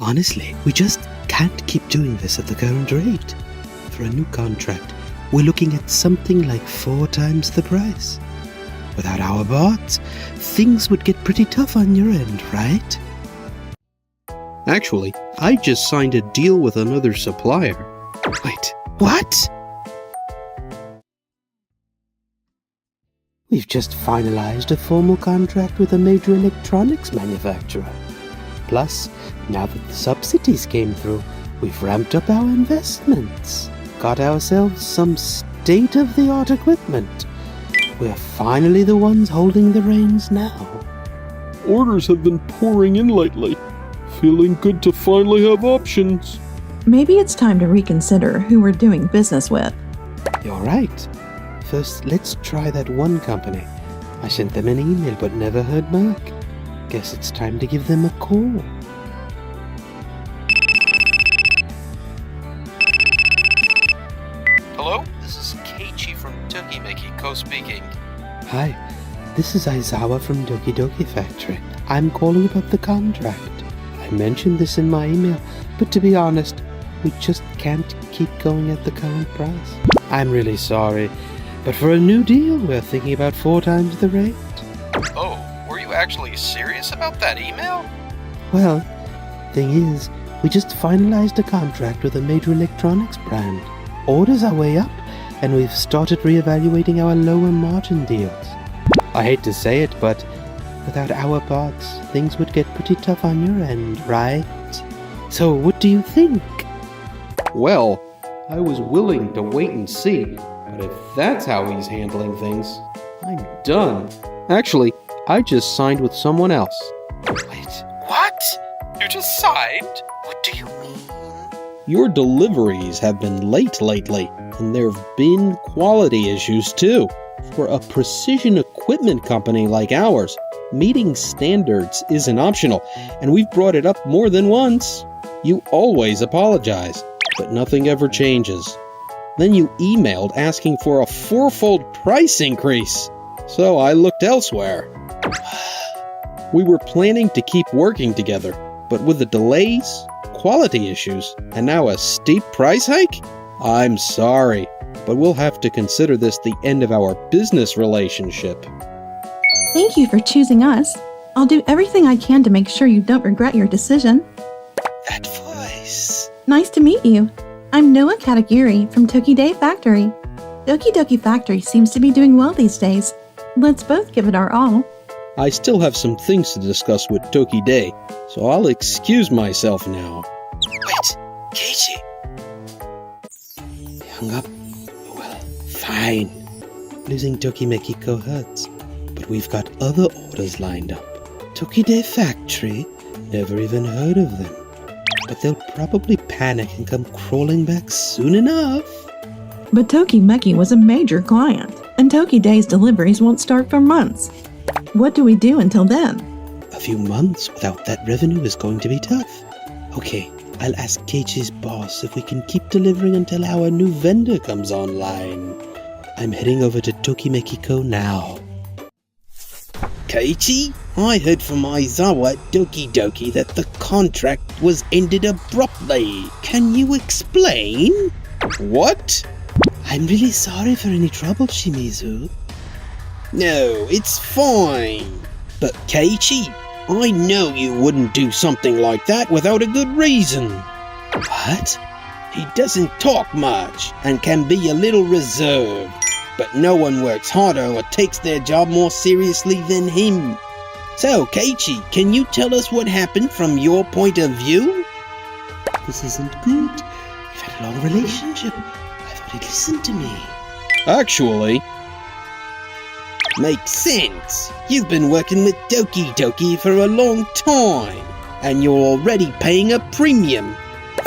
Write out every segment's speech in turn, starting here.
Honestly, we just can't keep doing this at the current rate. For a new contract, we're looking at something like 4 times the price. Without our bots, things would get pretty tough on your end, right? Actually, I just signed a deal with another supplier. Wait, what? We've just finalized a formal contract with a major electronics manufacturer. Plus, now that the subsidies came through, we've ramped up our investments. Got ourselves some state-of-the-art equipment. We're finally the ones holding the reins now. Orders have been pouring in lately. Feeling good to finally have options. Maybe it's time to reconsider who we're doing business with. You're right. First, let's try that one company. I sent them an email but never heard back. Guess it's time to give them a call. Hello? This is Keiichi from Tokimeki speaking. Hi, this is Aizawa from Doki Doki Factory. I'm calling about the contract. I mentioned this in my email, but to be honest, we just can't keep going at the current price. I'm really sorry, but for a new deal, we're thinking about 4 times the rate. Oh, were you actually serious about that email? Well, thing is, we just finalized a contract with a major electronics brand. Orders are way up, and we've started reevaluating our lower margin deals. I hate to say it, but without our bots, things would get pretty tough on your end, right? So what do you think? Well, I was willing to wait and see, but if that's how he's handling things, I'm done. Actually, I just signed with someone else. Wait, what? You just signed? What do you mean? Your deliveries have been late lately, and there have been quality issues too. For a precision equipment company like ours, meeting standards isn't optional, and we've brought it up more than once. You always apologize, but nothing ever changes. Then you emailed asking for a 4-fold price increase, so I looked elsewhere. We were planning to keep working together, but with the delays, quality issues, and now a steep price hike? I'm sorry, but we'll have to consider this the end of our business relationship. Thank you for choosing us. I'll do everything I can to make sure you don't regret your decision. That voice. Nice to meet you. I'm Noah Katagiri from Tokide Factory. Doki Doki Factory seems to be doing well these days. Let's both give it our all. I still have some things to discuss with Tokide, so I'll excuse myself now. Wait, Keiichi. He hung up. Well, fine. Losing Tokimeki hurts, but we've got other orders lined up. Tokide Factory? Never even heard of them. But they'll probably panic and come crawling back soon enough. But Tokimeki was a major client, and Tokide's deliveries won't start for months. What do we do until then? A few months without that revenue is going to be tough. Okay, I'll ask Keiichi's boss if we can keep delivering until our new vendor comes online. I'm heading over to Tokimeki now. Keiichi, I heard from Aizawa at Doki Doki that the contract was ended abruptly. Can you explain? What? I'm really sorry for any trouble, Shimizu. No, it's fine. But Keiichi, I know you wouldn't do something like that without a good reason. What? He doesn't talk much and can be a little reserved. But no one works harder or takes their job more seriously than him. So, Keiichi, can you tell us what happened from your point of view? This isn't good. We've had a long relationship. I thought he'd listen to me. Actually... Makes sense. You've been working with Doki Doki for a long time, and you're already paying a premium.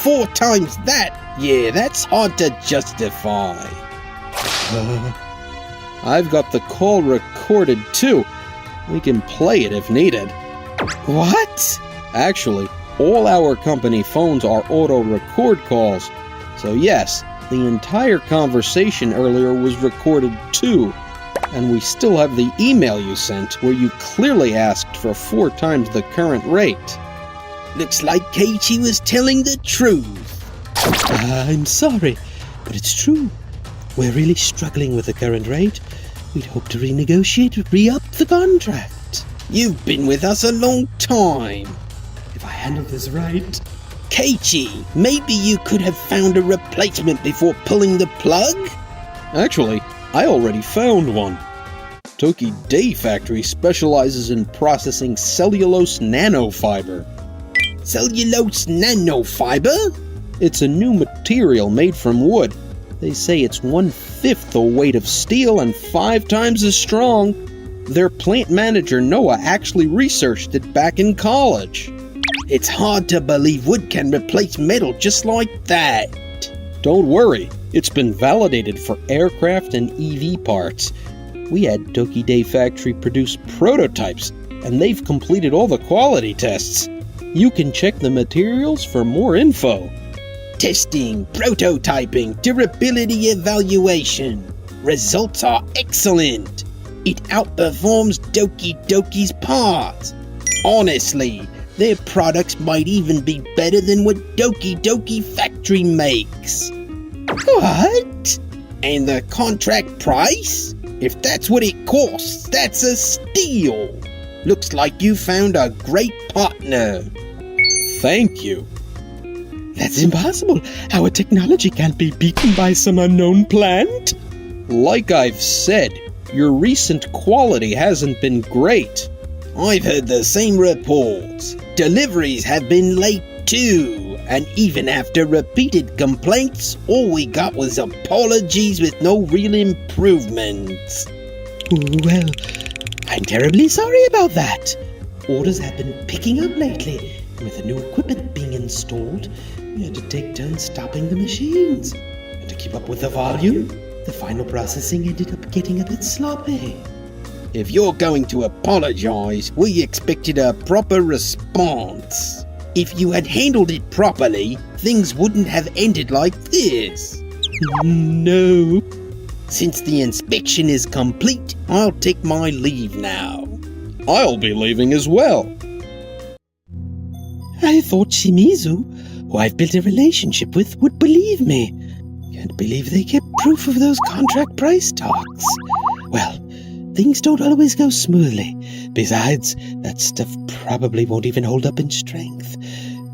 4 times that? Yeah, that's hard to justify. I've got the call recorded too. We can play it if needed. What? Actually, all our company phones are auto-record calls. So yes, the entire conversation earlier was recorded too. And we still have the email you sent where you clearly asked for 4 times the current rate. Looks like Keiichi was telling the truth. I'm sorry, but it's true. We're really struggling with the current rate. We'd hope to renegotiate, re-up the contract. You've been with us a long time. If I handle this right... Keiichi, maybe you could have found a replacement before pulling the plug? Actually, I already found one. Toki Day Factory specializes in processing cellulose nanofiber. Cellulose nanofiber? It's a new material made from wood. They say it's 1/5 the weight of steel and 5 times as strong. Their plant manager Noah actually researched it back in college. It's hard to believe wood can replace metal just like that. Don't worry, it's been validated for aircraft and EV parts. We had Toki Day Factory produce prototypes, and they've completed all the quality tests. You can check the materials for more info. Testing, prototyping, durability evaluation. Results are excellent. It outperforms Doki Doki's parts. Honestly, their products might even be better than what Doki Doki Factory makes. What? And the contract price? If that's what it costs, that's a steal. Looks like you found a great partner. Thank you. That's impossible. Our technology can't be beaten by some unknown plant. Like I've said, your recent quality hasn't been great. I've heard the same reports. Deliveries have been late too, and even after repeated complaints, all we got was apologies with no real improvements. Well, I'm terribly sorry about that. Orders have been picking up lately. With the new equipment being installed, we had to take turns stopping the machines. And to keep up with the volume, the final processing ended up getting a bit sloppy. If you're going to apologize, we expected a proper response. If you had handled it properly, things wouldn't have ended like this. No. Since the inspection is complete, I'll take my leave now. I'll be leaving as well. I thought Shimizu, who I've built a relationship with, would believe me. Can't believe they kept proof of those contract price talks. Well, things don't always go smoothly. Besides, that stuff probably won't even hold up in strength.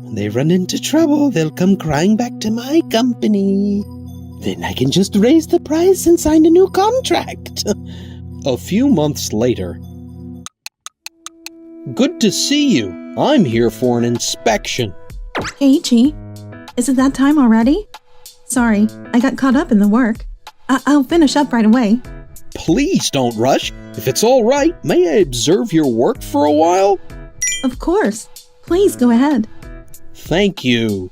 When they run into trouble, they'll come crying back to my company. Then I can just raise the price and sign a new contract. A few months later. Good to see you. I'm here for an inspection. Keiichi, is it that time already? Sorry, I got caught up in the work. I'll finish up right away. Please don't rush. If it's all right, may I observe your work for a while? Of course. Please go ahead. Thank you.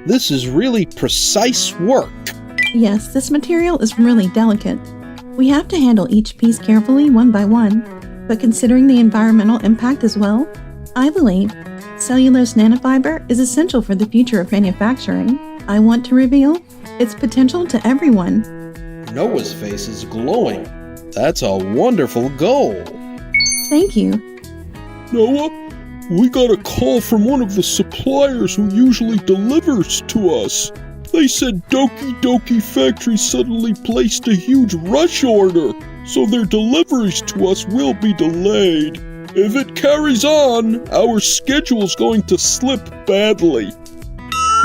This is really precise work. Yes, this material is really delicate. We have to handle each piece carefully one by one, but considering the environmental impact as well, I believe cellulose nanofiber is essential for the future of manufacturing. I want to reveal its potential to everyone. Noah's face is glowing. That's a wonderful goal. Thank you. Noah, we got a call from one of the suppliers who usually delivers to us. They said Doki Doki Factory suddenly placed a huge rush order, so their deliveries to us will be delayed. If it carries on, our schedule's going to slip badly.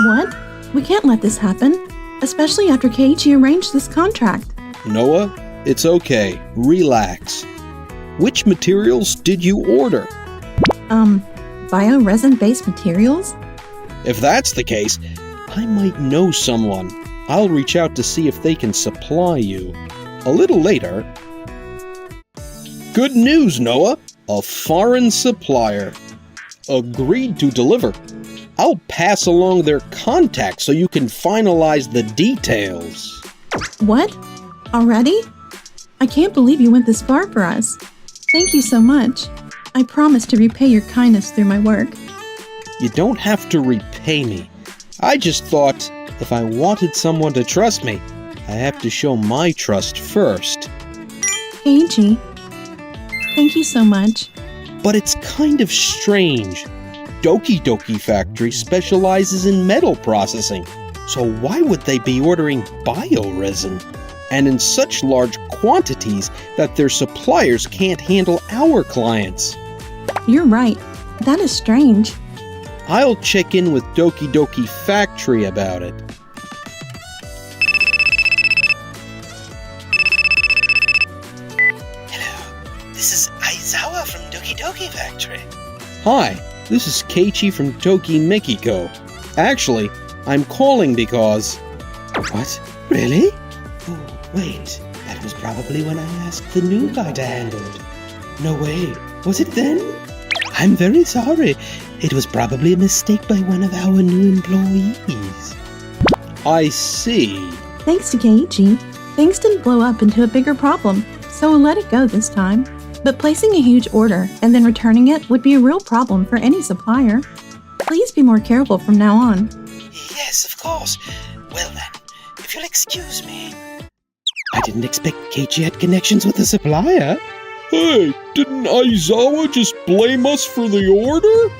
What? We can't let this happen, especially after Keiichi arranged this contract. Noah, it's okay. Relax. Which materials did you order? Bio-resin-based materials? If that's the case, I might know someone. I'll reach out to see if they can supply you. A little later... Good news, Noah! A foreign supplier. Agreed to deliver. I'll pass along their contact so you can finalize the details. What? Already? I can't believe you went this far for us. Thank you so much. I promise to repay your kindness through my work. You don't have to repay me. I just thought if I wanted someone to trust me, I have to show my trust first. Keiichi, thank you so much. But it's kind of strange. Doki Doki Factory specializes in metal processing, so why would they be ordering bioresin? And in such large quantities that their suppliers can't handle our clients. You're right. That is strange. I'll check in with Doki Doki Factory about it. Hello, this is Aizawa from Doki Doki Factory. Hi, this is Keiichi from Toki Mekiko. Actually, I'm calling because... What? Really? Oh, wait. That was probably when I asked the new guy to handle it. No way. Was it then? I'm very sorry. It was probably a mistake by one of our new employees. I see. Thanks to Keiichi, things didn't blow up into a bigger problem, so we'll let it go this time. But placing a huge order and then returning it would be a real problem for any supplier. Please be more careful from now on. Yes, of course. Well then, if you'll excuse me. I didn't expect Keiichi had connections with the supplier. Hey, didn't Aizawa just blame us for the order?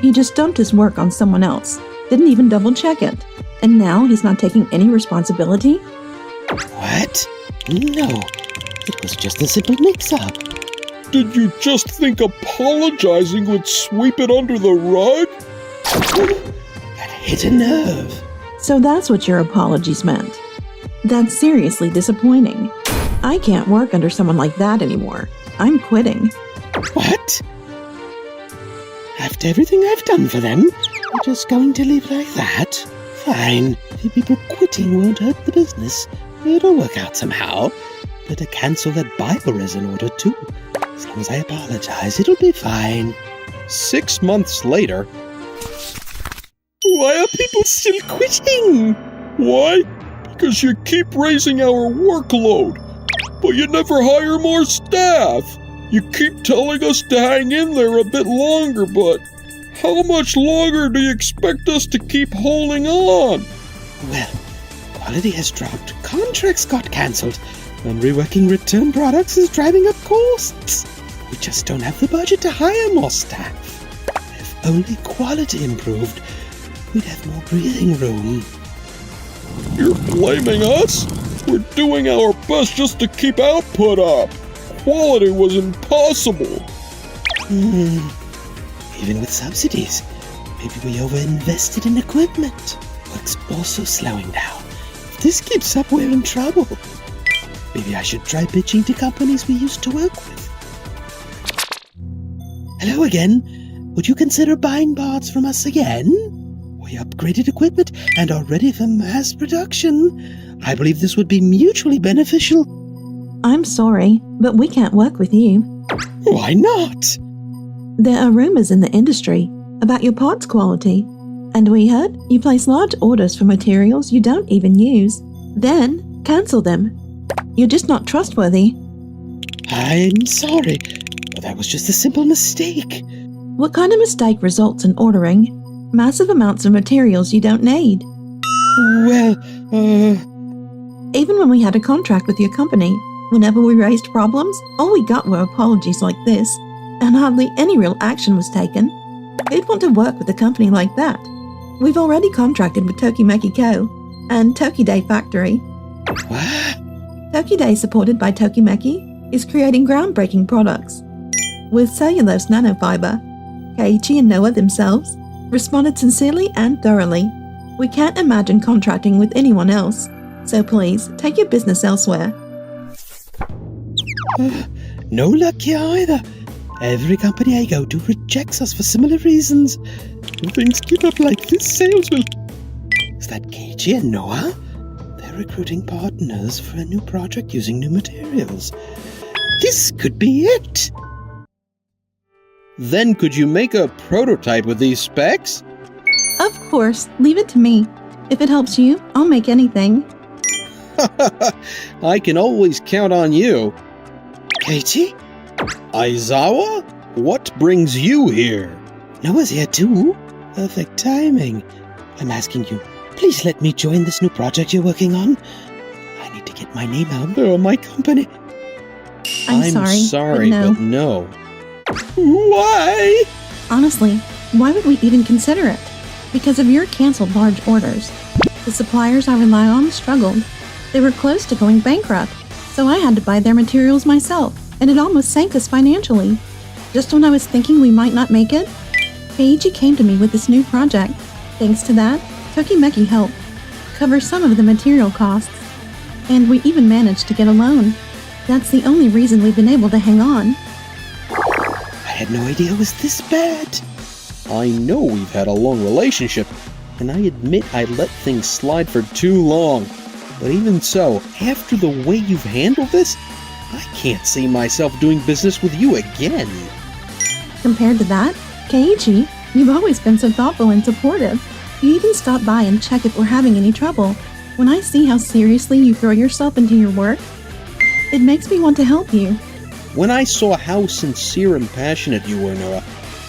He just dumped his work on someone else, didn't even double check it. And now he's not taking any responsibility? What? No, it was just a simple mix-up. Did you just think apologizing would sweep it under the rug? That hit a nerve. So that's what your apologies meant. That's seriously disappointing. I can't work under someone like that anymore. I'm quitting. What? After everything I've done for them, you're just going to leave like that? Fine. The people quitting won't hurt the business. It'll work out somehow. Better cancel that bioresin order too. As long as I apologize, it'll be fine. 6 months later... Why are people still quitting? Why? Because you keep raising our workload, but you never hire more staff. You keep telling us to hang in there a bit longer, but how much longer do you expect us to keep holding on? Well, quality has dropped, contracts got cancelled, and reworking return products is driving up costs. We just don't have the budget to hire more staff. If only quality improved, we'd have more breathing room. You're blaming us? We're doing our best just to keep output up. Quality was impossible. Even with subsidies, maybe we overinvested in equipment. Work's also slowing down. If this keeps up, we're in trouble. Maybe I should try pitching to companies we used to work with. Hello again. Would you consider buying parts from us again? We upgraded equipment and are ready for mass production. I believe this would be mutually beneficial. I'm sorry, but we can't work with you. Why not? There are rumors in the industry about your parts quality, and we heard you place large orders for materials you don't even use, then cancel them. You're just not trustworthy. I'm sorry, but that was just a simple mistake. What kind of mistake results in ordering massive amounts of materials you don't need? Well, Even when we had a contract with your company, whenever we raised problems, all we got were apologies like this, and hardly any real action was taken. Who'd want to work with a company like that? We've already contracted with Tokimeki Co. and Tokide Factory. what? Tokide, supported by Tokimeki, is creating groundbreaking products. With cellulose nanofiber, Keiichi and Noah themselves responded sincerely and thoroughly. We can't imagine contracting with anyone else, so please take your business elsewhere. No luck here either. Every company I go to rejects us for similar reasons. If things keep up like this, sales will... Is that Keiichi and Noah? They're recruiting partners for a new project using new materials. This could be it! Then could you make a prototype with these specs? Of course, leave it to me. If it helps you, I'll make anything. I can always count on you. Keiichi? Aizawa? What brings you here? Noah's here too. Perfect timing. I'm asking you, please let me join this new project you're working on. I need to get my name out there on my company. I'm sorry, but no. Why? Honestly, Why would we even consider it? Because of your canceled large orders. The suppliers I rely on struggled. They were close to going bankrupt, so I had to buy their materials myself, and it almost sank us financially. Just when I was thinking we might not make it, Keiichi came to me with this new project. Thanks to that, Tokimeki helped cover some of the material costs, and we even managed to get a loan. That's the only reason we've been able to hang on. I had no idea it was this bad. I know we've had a long relationship, and I admit I let things slide for too long. But even so, after the way you've handled this, I can't see myself doing business with you again. Compared to that, Keiichi, you've always been so thoughtful and supportive. You even stop by and check if we're having any trouble. When I see how seriously you throw yourself into your work, it makes me want to help you. When I saw how sincere and passionate you were, Noah,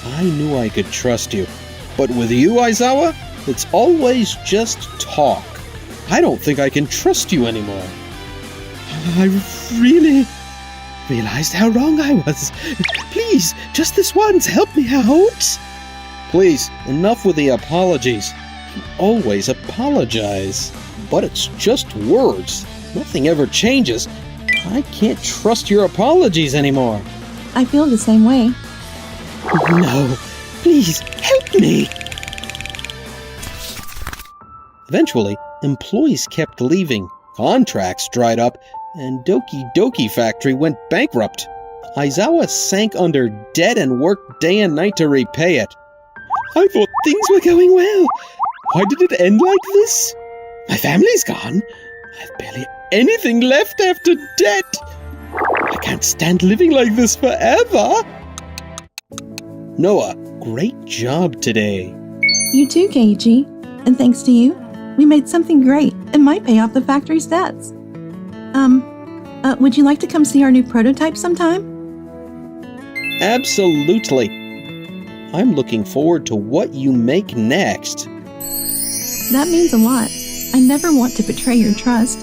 I knew I could trust you. But with you, Aizawa, it's always just talk. I don't think I can trust you anymore. I really realized how wrong I was. Please, just this once, help me out. Please, enough with the apologies. You always apologize. But it's just words. Nothing ever changes. I can't trust your apologies anymore. I feel the same way. No, please, help me. Eventually, employees kept leaving, contracts dried up, and Doki Doki Factory went bankrupt. Aizawa sank under debt and worked day and night to repay it. I thought things were going well. Why did it end like this? My family's gone. I've barely anything left after debt. I can't stand living like this forever. Noah, great job today. You too, Keiichi. And thanks to you, we made something great and might pay off the factory's debts. Would you like to come see our new prototype sometime? Absolutely. I'm looking forward to what you make next. That means a lot. I never want to betray your trust.